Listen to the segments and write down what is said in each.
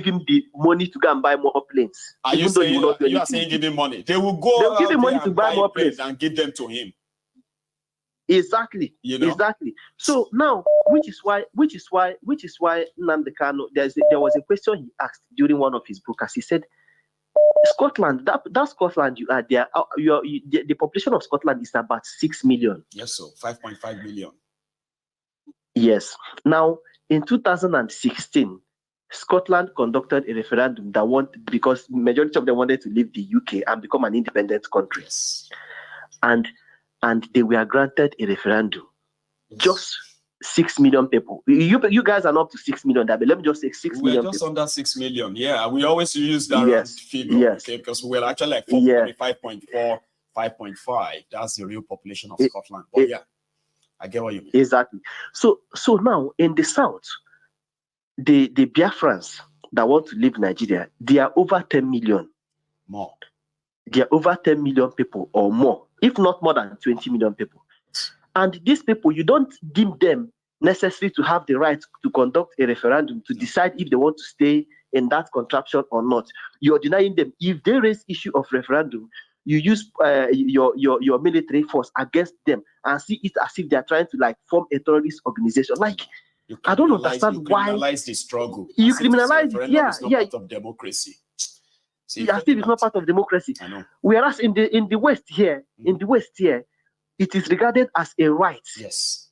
him the money to go and buy more planes. Are you saying you are saying give him money? They will go. They'll give him money to buy more planes and give them to him. Exactly. You know? Exactly. So now, which is why Nnamdi Kanu, there was a question he asked during one of his broadcasts. He said, Scotland, that Scotland you are there, the population of Scotland is about 6 million. Yes, so 5.5 million. Yes. Now, in 2016, Scotland conducted a referendum because majority of them wanted to leave the UK and become an independent country. Yes. And they were granted a referendum. Yes. Just 6 million people. You guys are not up to 6 million, but let me just say 6 million. We're just people. under 6 million. Yeah, we always use that figure, okay? Because we're actually like 5.4, 5.5. That's the real population of Scotland. But yeah, I get what you mean. Exactly. So now in the south, the Biafrans that want to leave Nigeria, they are over 10 million. More. They are over 10 million people or more, if not more than 20 million people. And these people, you don't deem them necessary to have the right to conduct a referendum to decide if they want to stay in that contraption or not. You're denying them. If they raise issue of referendum, you use your military force against them and see it as if they are trying to like form a terrorist organization. Like, I don't understand why. You criminalize the struggle. You criminalize it. Yeah, it's not part of democracy. See, I think it's not part of democracy. I know. Whereas in the West here, it is regarded as a right. Yes.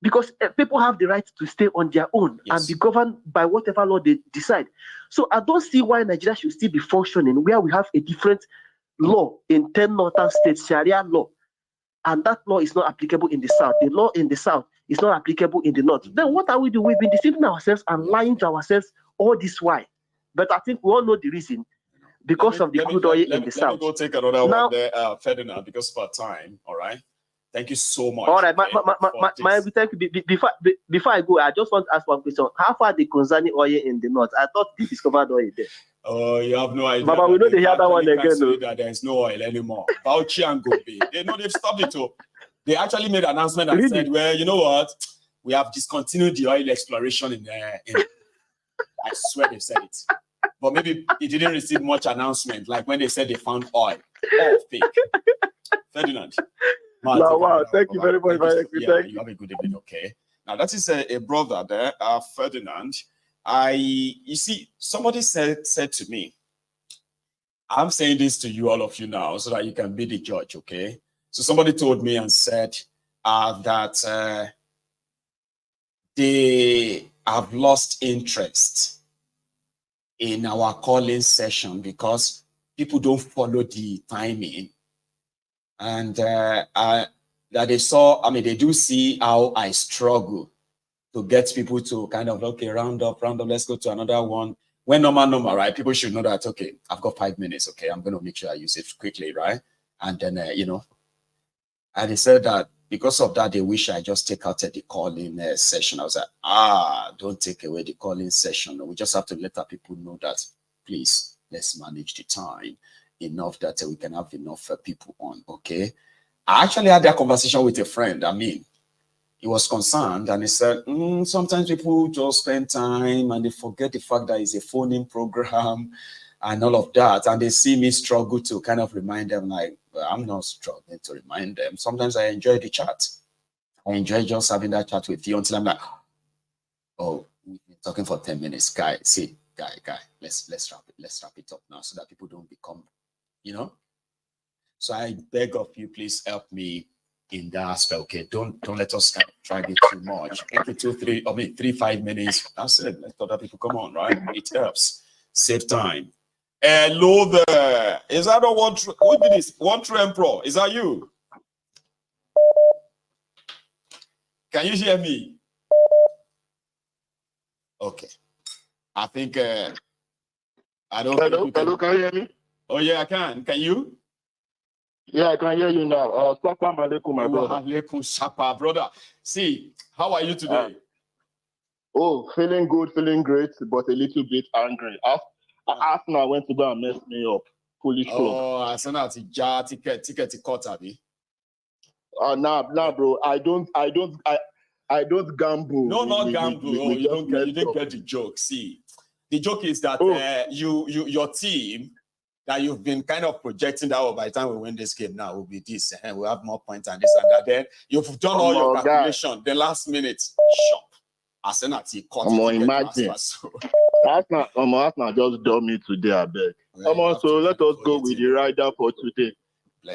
Because people have the right to stay on their own and be governed by whatever law they decide. So I don't see why Nigeria should still be functioning where we have a different law in 10 northern states, Sharia law, and that law is not applicable in the south. The law in the south is not applicable in the north. Then what are we doing? We've been deceiving ourselves and lying to ourselves all this while. But I think we all know the reason. Because of the crude oil in the south. Let me go take another one there, Ferdinand, because of our time. All right. Thank you so much. All right. Thank you. Before I go, I just want to ask one question. How far the concerning oil in the north? I thought they discovered oil there. Oh, you have no idea. Baba, we know they hear that one again. That there is no oil anymore. Bauchi and Gobe. They know they've stopped it. They actually made an announcement and said, well, you know what? We have discontinued the oil exploration in I swear they said it. But maybe it didn't receive much announcement, like when they said they found oil. All fake. Ferdinand. Wow, thank you very much. You have a good evening, okay? Now, that is a brother there, Ferdinand. You see, somebody said to me, I'm saying this to you, all of you now, so that you can be the judge, okay? So somebody told me and said that they have lost interest in our calling session because people don't follow the timing. And that they saw, they do see how I struggle to get people to kind of, okay, round up, let's go to another one. When normal, right? People should know that, okay, I've got 5 minutes, okay, I'm going to make sure I use it quickly, right? And then, and they said that because of that, they wish I just take out the calling session. I was like, don't take away the calling session. We just have to let our people know that, please, let's manage the time enough that we can have enough people on, okay? I actually had that conversation with a friend. He was concerned and he said, sometimes people just spend time and they forget the fact that it's a phone-in program and all of that. And they see me struggle to kind of remind them, like, well, I'm not struggling to remind them. Sometimes I enjoy the chat. I enjoy just having that chat with you until I'm like, oh, we've been talking for 10 minutes. Guy, let's wrap it up now so that people don't become, So I beg of you, please help me in that aspect. Okay, don't let us drag it too much. Every 3, 5 minutes. That's it. Let other people come on, right? It helps. Save time. Hello there. Is that a one true? Who did this? One true emperor. Is that you? Can you hear me? Okay. I think I don't. Hello, can you hear me? Oh yeah, I can. Can you? Yeah, I can hear you now. Assalamu alaikum, my brother. Alaikum Shapa, brother. See, how are you today? Feeling good, feeling great, but a little bit angry. Arsenal went to go and mess me up. Foolish club. Oh, Arsenal ticket cut, Abi. Nah, bro. I don't gamble. No, not gamble. You didn't get the joke. See, The joke is that your team that you've been kind of projecting that by the time we win this game now will be this, and we'll have more points and this and that. Then you've done all your calculation. The last minute shop. Arsenal imagine. Arsenal just dumb me today, I beg. So let us go with the rider for today.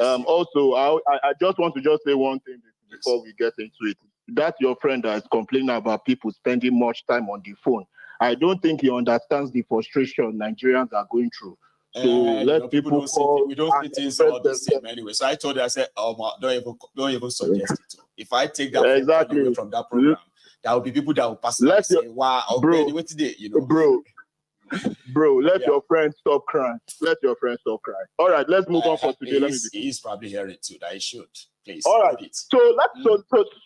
Also, I just want to just say one thing before we get into it. That's your friend that is complaining about people spending much time on the phone. I don't think he understands the frustration Nigerians are going through. So let people call. We don't see things all the same anyway. So I told her, I said, don't even suggest it. If I take that away from that program, there will be people that will pass and say, wow, okay, wait today, you know. Bro, let your friend stop crying. Let your friend stop crying. All right, let's move on for today. He's probably hearing too that he should. Please. All right. So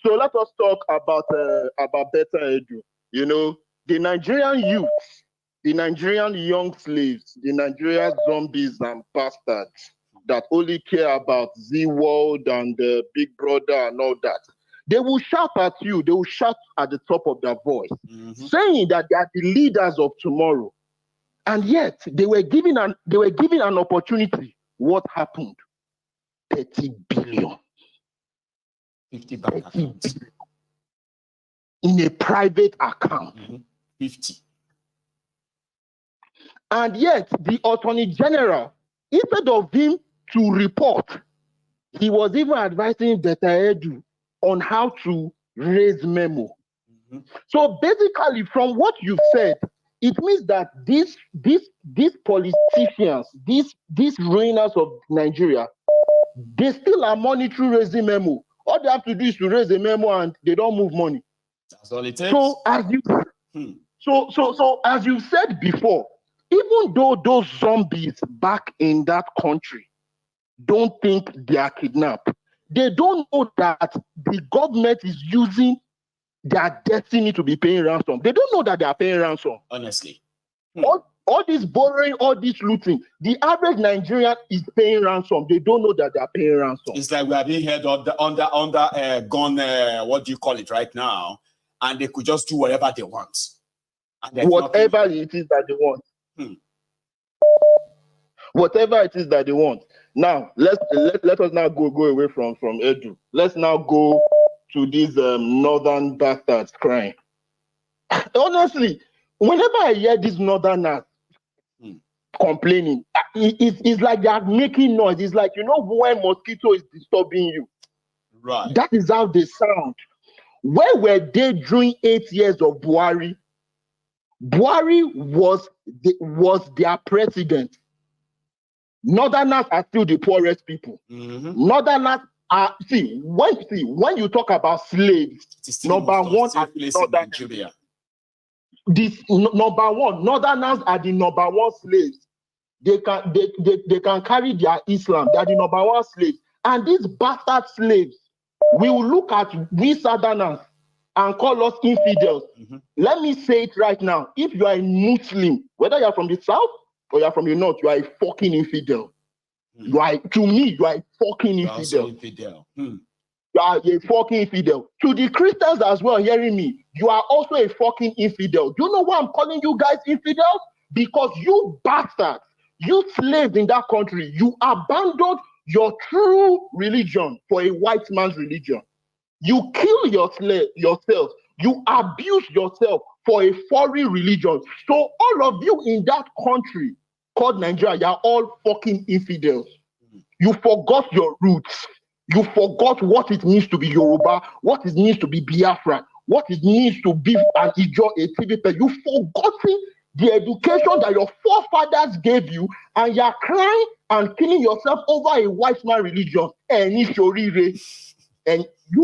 let us talk about better edu. You know, the Nigerian youth, the Nigerian young slaves, the Nigerian zombies and bastards that only care about Z-World and Big Brother and all that. They will shout at you. They will shout at the top of their voice, saying that they are the leaders of tomorrow. And yet they were given an opportunity. What happened? 30 billion. 50 bank accounts. In a private account. 50. And yet the Attorney General, instead of him to report, he was even advising Better Edu on how to raise memo. So basically, from what you've said, it means that these politicians, these ruiners of Nigeria, they still are monetary raising memo. All they have to do is to raise a memo and they don't move money. That's all it takes. So as you said before, even though those zombies back in that country don't think they are kidnapped, they don't know that the government is using their destiny to be paying ransom. They don't know that they are paying ransom. Honestly. All this borrowing, all this looting, the average Nigerian is paying ransom. They don't know that they are paying ransom. It's like we are being held under gun, what do you call it right now? And they could just do whatever they want. Whatever it is that they want. Whatever it is that they want. Now, let us now go away from Edu. Let's now go to these northern bastards crying. Honestly, whenever I hear these northerners complaining, it's like they are making noise. It's like, you know, when mosquito is disturbing you. Right. That is how they sound. Where were they during 8 years of Buhari? Buhari was their president. Northerners are still the poorest people. Northerners are when you talk about slaves, number one are Nigeria. Northerners are the number one slaves. They can carry their Islam. They are the number one slaves. And these bastard slaves will look at we Southerners and call us infidels. Let me say it right now. If you are a Muslim, whether you are from the south or you are from the north, you are a fucking infidel. To me, you are a fucking infidel. You are a fucking infidel. To the Christians as well, hearing me, you are also a fucking infidel. Do you know why I'm calling you guys infidels? Because you bastards, you slaves in that country, you abandoned your true religion for a white man's religion. You kill yourself. You abuse yourself for a foreign religion. So all of you in that country called Nigeria, you are all fucking infidels. You forgot your roots. You forgot what it means to be Yoruba, what it means to be Biafra, what it means to be an Ijo, a TVP. You've forgotten the education that your forefathers gave you, and you're crying and killing yourself over a white man religion. And you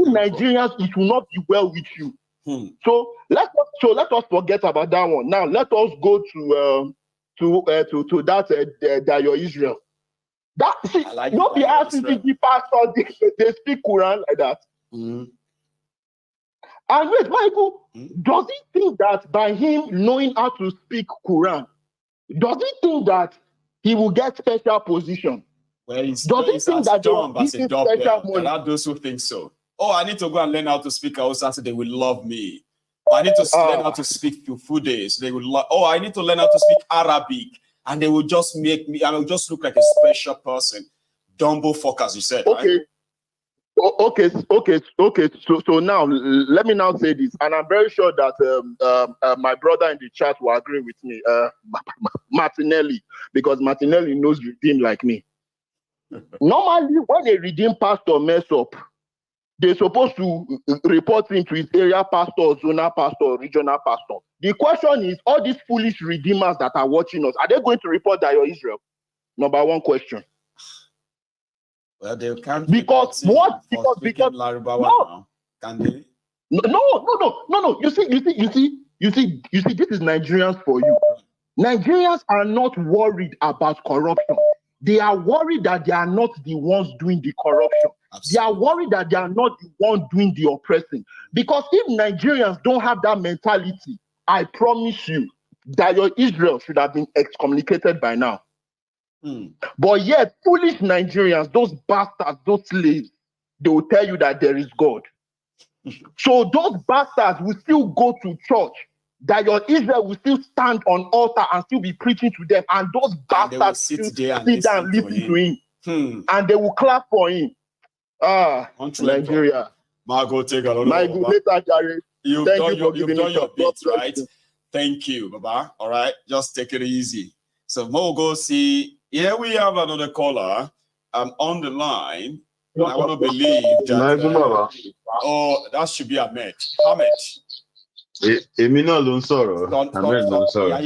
Nigerians, it will not be well with you. So let us forget about that one. Now let us go to that your Israel. That not be asking the pastor they speak Quran like that. And wait, Michael, does he think that by him knowing how to speak Quran, does he think that he will get special position? Well, does he think that John, special money? There are those who think so. Oh, I need to go and learn how to speak Hausa so they will love me. I need to learn how to speak Fufude. They would like, oh, I need to learn how to speak Arabic. And they will just make me, I will just look like a special person. Dumbo fuck, as you said, okay. Right? Okay. So now, let me now say this. And I'm very sure that my brother in the chat will agree with me. Martinelli, because Martinelli knows redeem like me. Normally, when a redeem pastor mess up, they're supposed to report him to his area pastor, zonal pastor, regional pastor. The question is, all these foolish redeemers that are watching us, are they going to report that you're Israel? Number one question. Well, they can't. Because what? Because no. Can they? No. You see, this is Nigerians for you. Nigerians are not worried about corruption. They are worried that they are not the ones doing the corruption. Absolutely. They are worried that they are not the ones doing the oppressing. Because if Nigerians don't have that mentality, I promise you that your Israel should have been excommunicated by now. But yet, foolish Nigerians, those bastards, those slaves, they will tell you that there is God. So those bastards will still go to church, that your Israel will still stand on altar and still be preaching to them, and those bastards will sit down and listen to him. And they will clap for him. Nigeria. Margot, take a my good later, Gary. You've done your bit, right? Thank you, Baba. All right, just take it easy. So we'll go see. Here we have another caller on the line. I want to believe that. That should be Ahmed. Ahmed. Emina ló ń sọ̀rọ̀. Ahmed ló ń sọ̀rọ̀.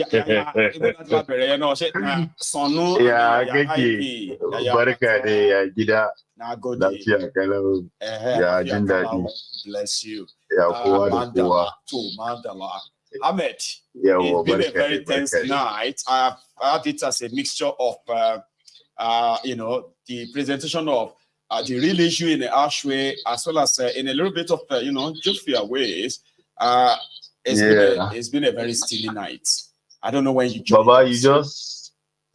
Barka da ya gida. Lafiya kalau. Ya jin daɗi. Bless you. Ya kowa da kowa. Mandala. Ahmed, it's been a very tense night. I have had it as a mixture of, the presentation of the real issue in a harsh way, as well as in a little bit of, jovial ways. It's been a very steely night. I don't know when you joined. Baba,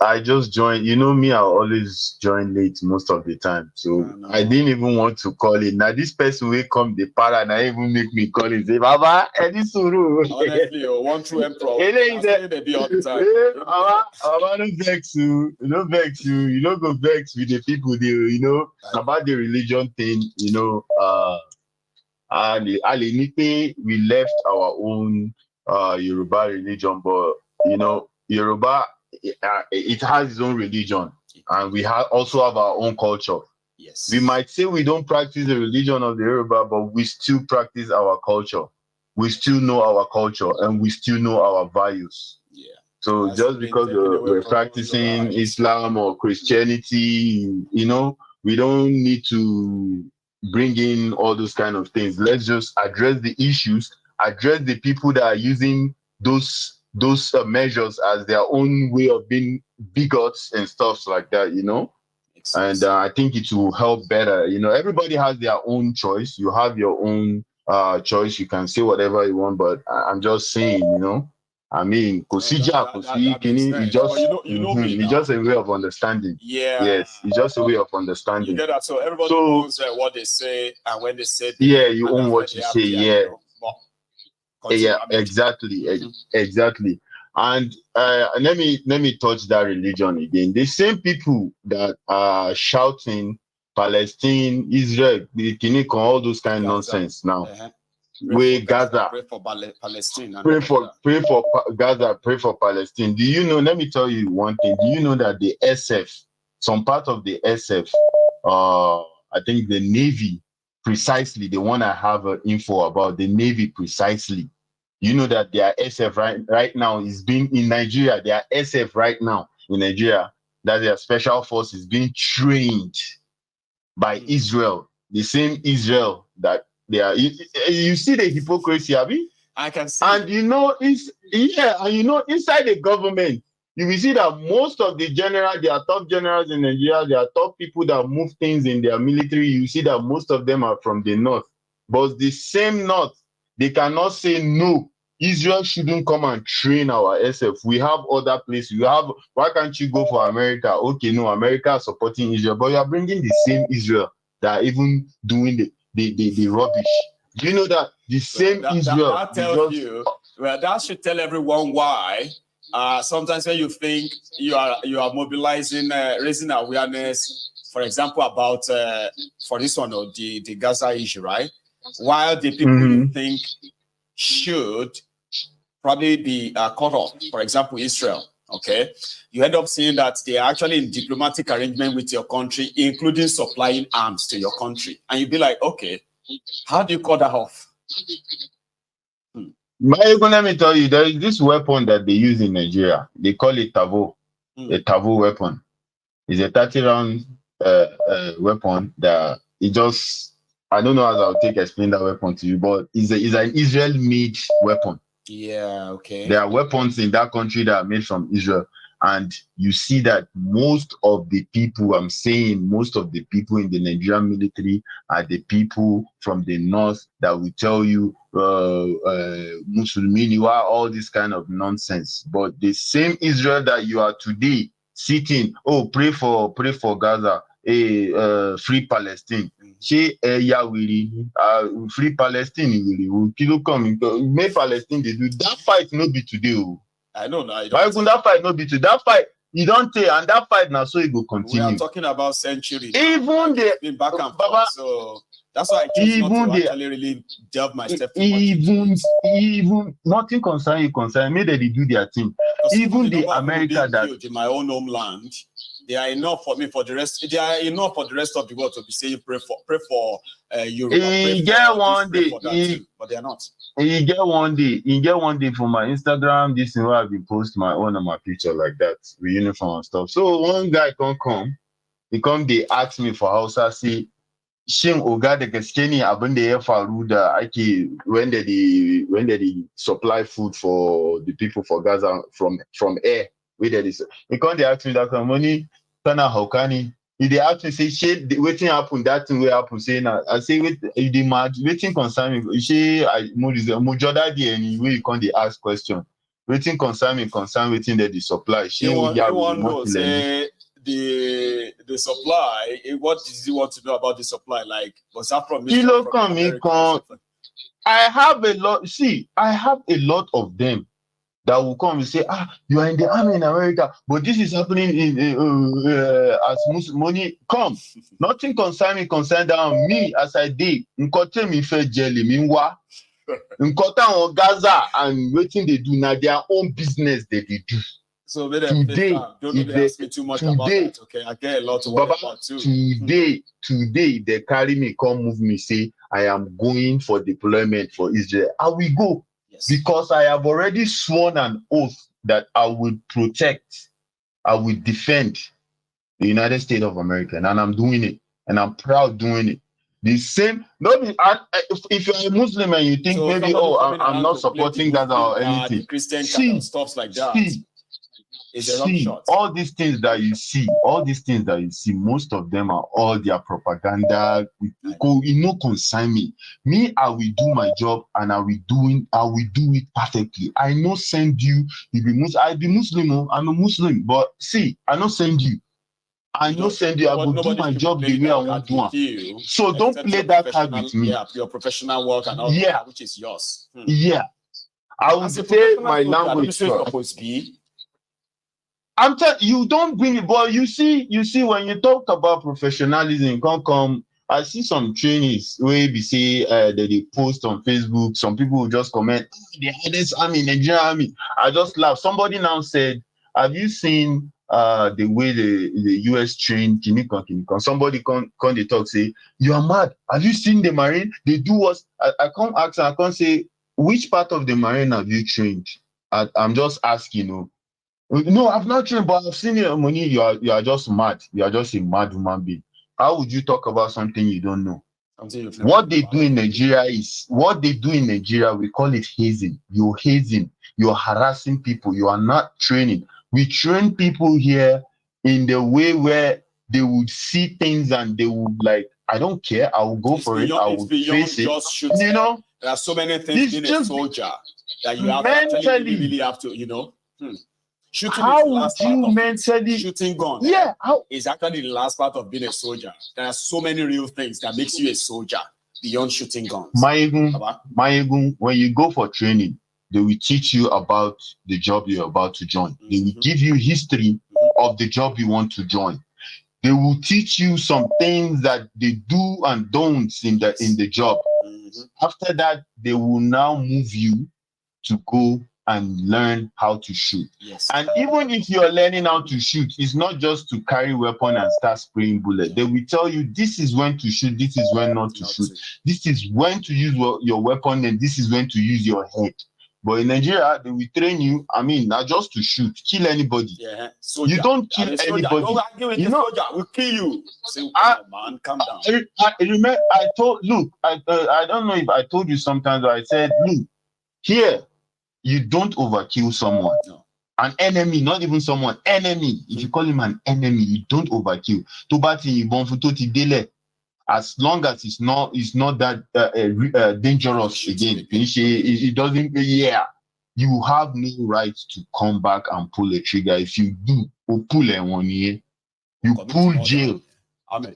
I just joined. You know me, I always join late most of the time. So I didn't even want to call it. Now this person will come the para and I even make me call it. Say, Baba, Eddie Suru. Honestly, one true emperor. Baby all the time. Baba, don't vex you. Don't vex you. You don't go vex with the people there, about the religion thing, we left our own Yoruba religion, but Yoruba, it has its own religion, and we also have our own culture. Yes, we might say we don't practice the religion of the Yoruba, but we still practice our culture. We still know our culture, and we still know our values. Yeah. So just because we're practicing Islam or Christianity, we don't need to bring in all those kind of things. Let's just address the issues, address the people that are using those measures as their own way of being bigots and stuff like that, And I think it will help better. Everybody has their own choice. You have your own choice. You can say whatever you want, but I'm just saying, I mean, it's just a way of understanding. Yeah. Yes, it's just a way of understanding. You get that? So everybody knows what they say, and when they say, you own what you say. Yeah. Yeah, exactly. And let me touch that religion again. The same people that are shouting Palestine, Israel, all those kind of nonsense now. Gaza. Pray for Palestine. Pray for Gaza. Pray for Palestine. Do you know? Let me tell you one thing. Do you know that the SF, some part of the SF, I think the Navy, precisely the one I have info about the Navy precisely. You know that their SF right now is being in Nigeria. Their SF right now in Nigeria, that their special force is being trained by Israel, the same Israel that they are. You see the hypocrisy, Abi? I can see. And inside the government, you will see that most of the generals, they are top generals in Nigeria, they are top people that move things in their military. You see that most of them are from the north. But the same north, they cannot say no. Israel shouldn't come and train our SF. We have other places. Why can't you go for America? Okay, no, America is supporting Israel, but you are bringing the same Israel that are even doing the rubbish. Do you know that the same Israel? That tells you. Well, that should tell everyone why. Sometimes when you think you are mobilizing, raising awareness, for example, about for this one or the Gaza issue, right? While the people you think should probably be cut off, for example, Israel, okay, you end up seeing that they are actually in diplomatic arrangement with your country, including supplying arms to your country, and you'd be like, okay, how do you cut that off? Let me tell you, there is this weapon that they use in Nigeria. They call it Tavo, a Tavo weapon. It's a 30-round weapon that it just, I don't know how I'll explain that weapon to you, but it's an Israel-made weapon. Yeah, okay. There are weapons in that country that are made from Israel. And you see that most of the people, I'm saying most of the people in the Nigerian military are the people from the north that will tell you Muslimin, you are all this kind of nonsense. But the same Israel that you are today sitting, pray for Gaza, free Palestine. Free Palestine, make Palestine they do that fight not be today. I know now. Why couldn't that fight not be to that fight? You don't take, and that fight now, so it will continue. We are talking about centuries. Even the been back and forth, so that's why I choose not to actually really delve my step too much. Even nothing concern me that they do their thing. Even the America that in my own homeland, they are enough for me for the rest. They are enough for the rest of the world to be saying pray for Europe. But they are not. You get one day for my Instagram, this is where I've been posting my own on my picture like that with uniform and stuff. So one guy they ask me for Hausa, say, Shin Oga da gaske ne abin da ya faru da ake when they supply food for the people for Gaza from air. Where there is, because they ask me that money, Tana Haukani. If they ask me, say, shit, waiting happen, that thing will happen. Say, I say, if they mad, waiting concern me, say, Mujoda di anyway, you can't ask question. Waiting concern waiting that the supply. Say the supply. What does he want to know about the supply? Like, was that from America? I have a lot. See, I have a lot of them that will come and say, you are in the army in America, but this is happening in as Muslim money. Come, nothing concern down me as I did. Nkote mi fe jelly minwa. Nkota on Gaza and waiting they do now their own business that they do. So today, don't ask me too much about that. Okay, I get a lot to worry about too. Today they carry me, come move me, say I am going for deployment for Israel. I will go. Yes. Because I have already sworn an oath that I will protect, I will defend the United States of America, and I'm doing it, and I'm proud doing it. The same, if you're a Muslim and you think so maybe, I'm not supporting Gaza or anything, the Christian kind of stuff like that. All these things that you see, most of them are all their propaganda. You know, concern me. Me, I will do my job and I will do it perfectly. I no send you. I be Muslim. I'm a Muslim, but see, I no send you. I no send you. I will do my job the way I want to do. So don't play that card with me. Yeah, your professional work and all that, which is yours. Yeah, I will say my language. I'm telling you, don't bring it, but you see, when you talk about professionalism, come. I see some trainees where we say that they post on Facebook. Some people will just comment, the hardest army, Nigerian army. I just laugh. Somebody now said, have you seen the way the US trained Kinikon? Somebody they talk, say, you are mad. Have you seen the Marine? They do what? I can't ask, I can't say, which part of the Marine have you trained? I'm just asking, you know. No, I've not trained, but I've seen your money. You are just mad. You are just a mad human being. How would you talk about something you don't know? What they do in Nigeria, we call it hazing. You're hazing. You're harassing people. You are not training. We train people here in the way where they would see things and they would like, I don't care. I will go for it. I will face it. You know, there are so many things in a soldier that you have to really have to, you know. Shooting how would you mentally shooting gun? Yeah, is actually the last part of being a soldier. There are so many real things that makes you a soldier beyond shooting guns? Mayegun, when you go for training, they will teach you about the job you're about to join. They will give you history of the job you want to join. They will teach you some things that they do and don'ts in the job. After that, they will now move you to go and learn how to shoot. Yes. And even if you're learning how to shoot, it's not just to carry weapon and start spraying bullets. They will tell you this is when to shoot, this is when not to shoot. This is when to use your weapon, and this is when to use your head. But in Nigeria, they will train you, not just to shoot, kill anybody. Yeah. Soldier. You don't kill anybody. Don't argue with the soldier, we'll kill you. Say, man, calm down. I remember, I don't know if I told you sometimes, but I said, look, here, you don't overkill someone. No. An enemy, not even someone, enemy. If you call him an enemy, you don't overkill. As long as it's not that dangerous again, it doesn't. Yeah, you have no right to come back and pull a trigger. If you do, you pull jail.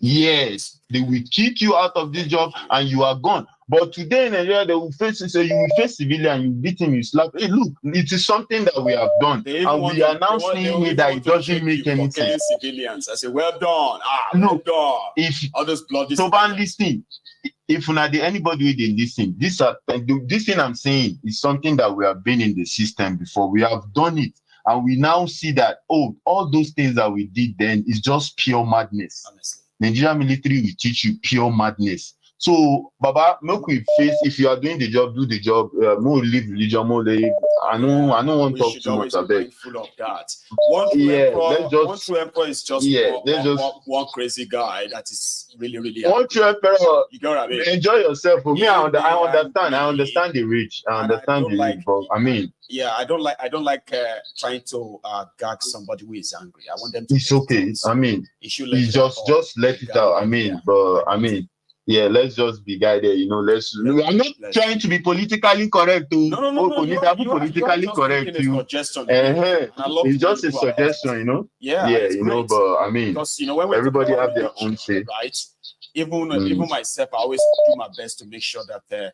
Yes, they will kick you out of this job and you are gone. But today in Nigeria, they will face you. So you will face civilian, you beat him, you slap. Hey, look, it is something that we have done, and we are now seeing that it doesn't make any sense. Civilians, I say, well done. Well done. If all those bloody. So, listen. If not anybody who did listen, this thing I'm saying is something that we have been in the system before. We have done it, and we now see that all those things that we did then is just pure madness. Honestly. Nigerian military will teach you pure madness. So, Baba, make we face. If you are doing the job, do the job. More live religion, more live. I don't want to talk too much about it. Full of that. One true emperor is just one crazy guy that is really, really. One true emperor. You get what I mean? Enjoy yourself. For me, I understand. I understand the rich. I understand the rich, but yeah, I don't like trying to gag somebody who is angry. I want them to. It's okay. Just let it out. Yeah, let's just be guided, I'm not trying to be politically correct. No. Politically correct. It's just a suggestion, Yeah, but because when everybody have their own say, right? Even myself, I always do my best to make sure that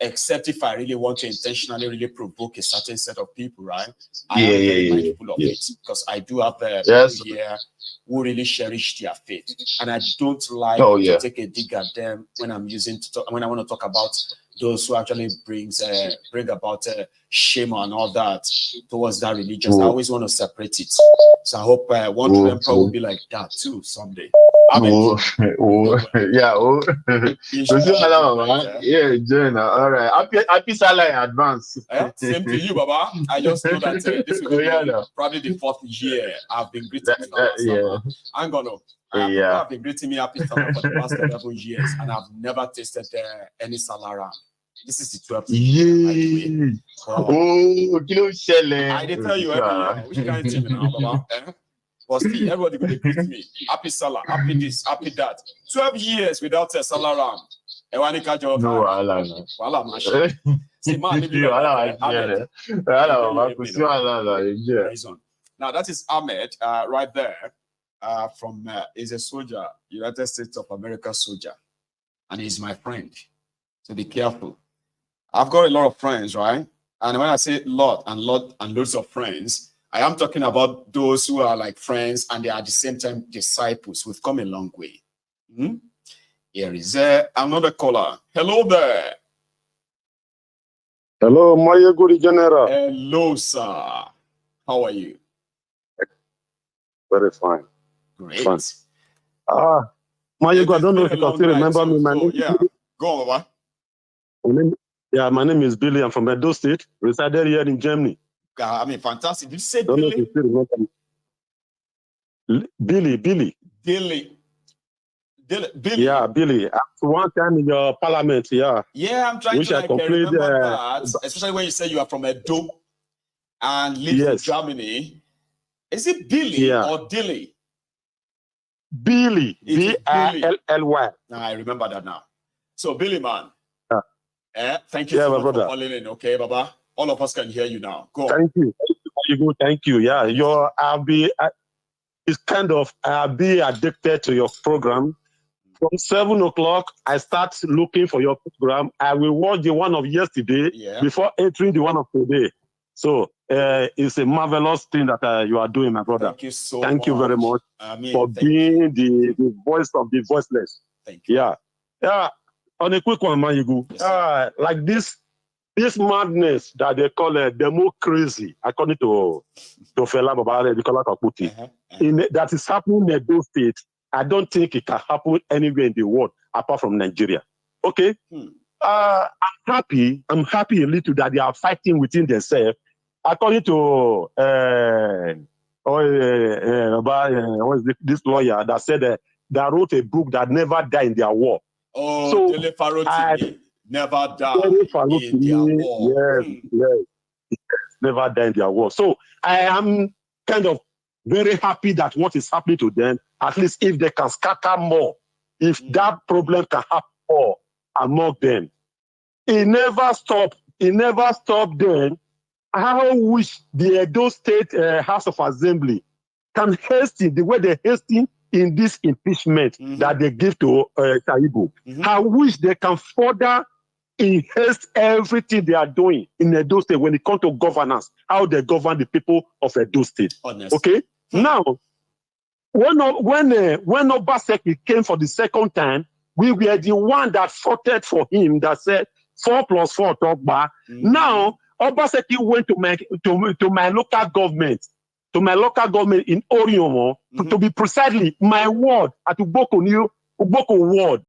except if I really want to intentionally really provoke a certain set of people, right? I am very mindful of it, because I do have people here who really cherish their faith, and I don't like to take a dig at them when I'm when I want to talk about those who actually bring about shame and all that towards that religion. I always want to separate it. So I hope one true emperor will be like that too someday. Jonah. All right. Happy Salah in advance. Same to you, Baba. I just know that this will be probably the 4th year I've been greeting you. I'm gonna. People have been greeting me happy Salah for the past 11 years, and I've never tasted any Salah. This is the 12th year. I did tell you every year. Which kind of team now, Baba? But still, everybody going to greet me. Happy Salah, happy this, happy that. 12 years without a Salah ram. No, Allah. See, man, now that is Ahmed right there. From is a soldier, United States of America soldier, and he's my friend. So be careful. I've got a lot of friends, right? And when I say lot and loads of friends, I am talking about those who are like friends and they are at the same time disciples. We've come a long way. Here is another caller. Hello there. Hello, my good general. Hello, sir. How are you? Very fine. Great. Fine. My God, I don't know if you can still remember me. My name, go on, my name is Billy. I'm from Edo State, resided here in Germany. I mean, fantastic. Did you say Billy? Know if you still remember me. Billy. Yeah, Billy. One time in your parliament, Yeah, I'm trying to remember that. Especially when you say you are from Edo and live in Germany. Is it Billy or Dilly? Billy. B-I-L-L-Y. I remember that now. So, Billy, man. Thank you so much for calling in, okay, Baba? All of us can hear you now. Go on. Thank you. Yeah, I'll be addicted to your program From 7 o'clock, I start looking for your program. I will watch the one of yesterday before entering the one of today. So it's a marvelous thing that you are doing, my brother. Thank you so much. Thank you very much for being the voice of the voiceless. Thank you. Yeah. On a quick one, Mayigu. Like this madness that they call democracy, according to Fela Babare, Nicola Kaputi, that is happening in Edo State. I don't think it can happen anywhere in the world apart from Nigeria. Okay? I'm happy a little that they are fighting within themselves. According to this lawyer that said that wrote a book that never died in their war. Oh, so Dele Farotimi never died in their war. Yes, never died in their war. So I am kind of very happy that what is happening to them, at least if they can scatter more, if that problem can happen more among them. It never stopped then. I wish the Edo State House of Assembly can hasten the way they hasten in this impeachment that they give to Taibu. I wish they can further enhance everything they are doing in Edo State when it comes to governance, how they govern the people of Edo State. Honestly. Okay? Now, when Obaseki came for the second time, we were the one that voted for him that said 4 + 4 talk back. Now, Obaseki went to my local government, in Oriomo, to be precisely my ward at Uboko ward.